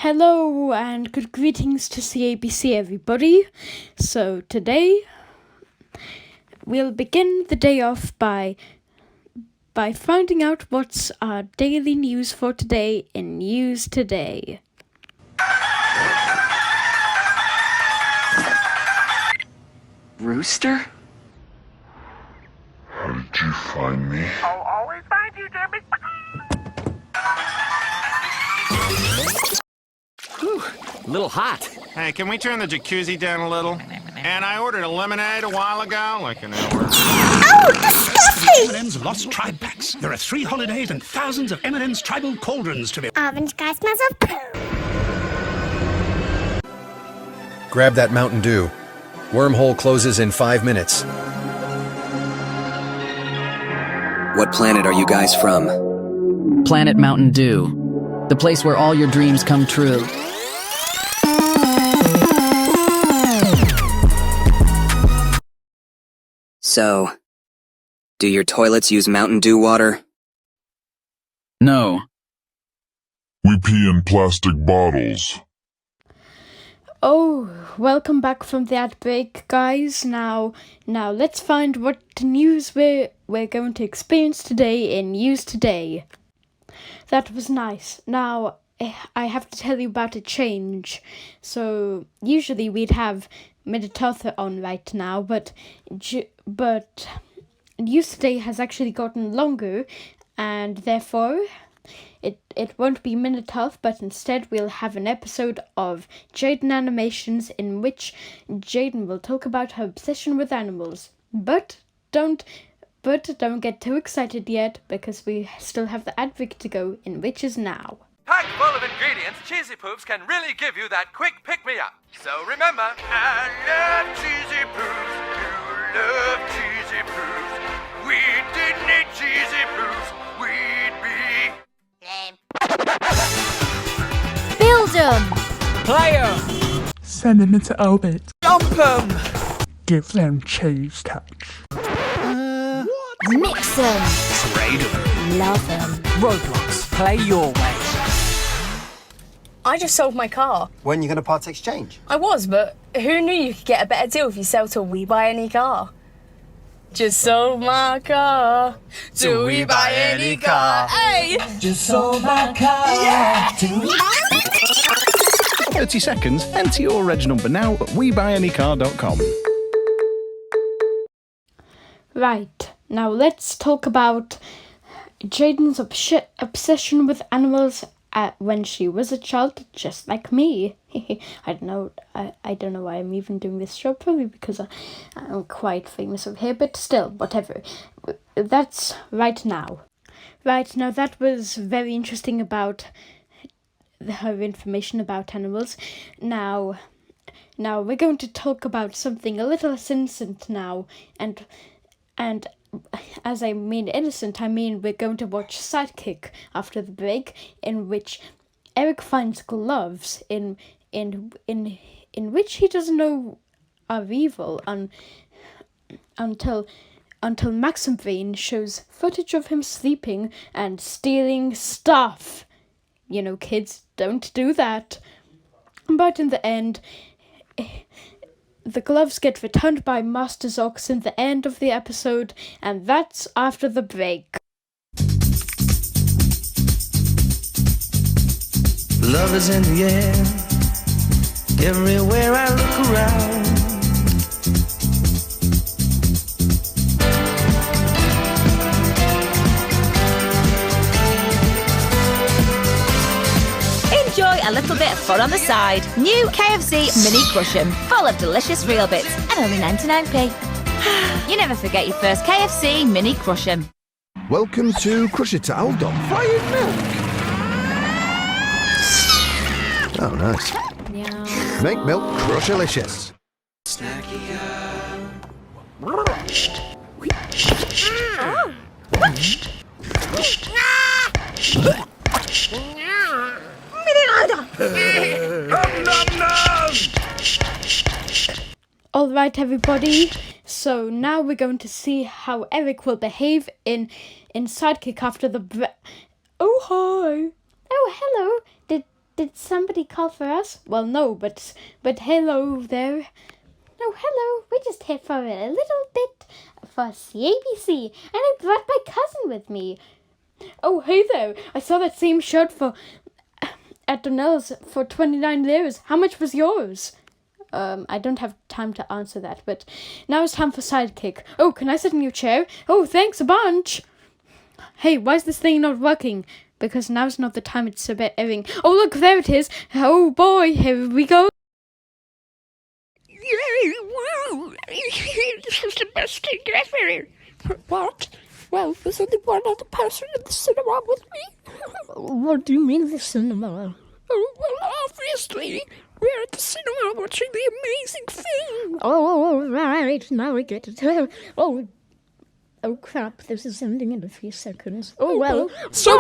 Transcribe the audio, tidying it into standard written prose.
Hello and good greetings to CABC, everybody. So today we'll begin the day off by finding out what's our daily news for today in News Today. Rooster? How did you find me? I'll always find you, Jimmy. Whew, a little hot. Hey, can we turn the jacuzzi down a little? And I ordered a lemonade a while ago, like an hour. Oh, disgusting! M&M's Lost Tribe Packs. There are 3 holidays and thousands of M&M's tribal cauldrons to be... Orange guy smells of poo. Grab that Mountain Dew. Wormhole closes in 5 minutes. What planet are you guys from? Planet Mountain Dew, the place where all your dreams come true. So, do your toilets use Mountain Dew water? No. We pee in plastic bottles. Oh, welcome back from the ad break, guys. Now let's find what news we're going to experience today in News Today. That was nice. Now, I have to tell you about a change. So, usually we'd have Minute Arthur on right now, but News Today has actually gotten longer, and therefore it won't be Minute Health, but instead we'll have an episode of Jaden Animations in which Jaden will talk about her obsession with animals. But don't get too excited yet, because we still have the ad break to go, in which is now. Packed full of ingredients, Cheesy Poops can really give you that quick pick-me-up. So remember, I love Cheesy Poops, you love Cheesy Poops. We didn't eat Cheesy Poops, we'd be... lame. Build 'em! Play 'em! Send them into orbit. Jump 'em! Give them cheese touch. Mix 'em! Trade 'em. Love 'em! Roblox, play your way. I just sold my car. When are you going to part exchange? I was, but who knew you could get a better deal if you sell to We Buy Any Car? Just sold my car. Do we buy any car? Hey! Just sold my car. Yeah! 30 seconds. Enter your reg number now at webuyanycar.com. Right, now let's talk about Jaden's obsession with animals when she was a child, just like me. I don't know why I'm even doing this show, probably because I'm quite famous over here, but still, whatever. That's right now. Right, now that was very interesting about her information about animals. Now we're going to talk about something a little less innocent now, and as I mean innocent, I mean we're going to watch Sidekick after the break, in which Eric finds gloves in which he doesn't know are evil until Maximvane shows footage of him sleeping and stealing stuff. You know, kids, don't do that. But in the end, the gloves get returned by Master Zox in the end of the episode, and that's after the break. Love is in the air, everywhere I look around. Enjoy a little bit of fun on the side. New KFC Mini Crush 'em, full of delicious real bits and only 99p. You never forget your first KFC Mini Crush 'em. Welcome to Crush It to Aldom Fired Milk. Oh, nice. Make milk crush-alicious. Alright, everybody, so now we're going to see how Eric will behave in Sidekick after the Oh, hi. Oh, hello. Did Did somebody call for us? Well, no, but hello there. No, hello. We're just here for a little bit for CABC, and I brought my cousin with me. Oh, hey there. I saw that same shirt at Donnell's for 29 liras. How much was yours? I don't have time to answer that, but now it's time for sidekick. Oh, can I sit in your chair? Oh, thanks a bunch. Hey, why is this thing not working? Because now's not the time, it's a bit airing. Oh, look, there it is. Oh, boy, here we go. Yay, wow! This is the best thing ever! What? Well, there's only one other person in the cinema with me. What do you mean the cinema? Oh, well, obviously, we're at the cinema watching the amazing film. Oh, right, now I get it. Oh crap, this is ending in a few seconds. Oh well. So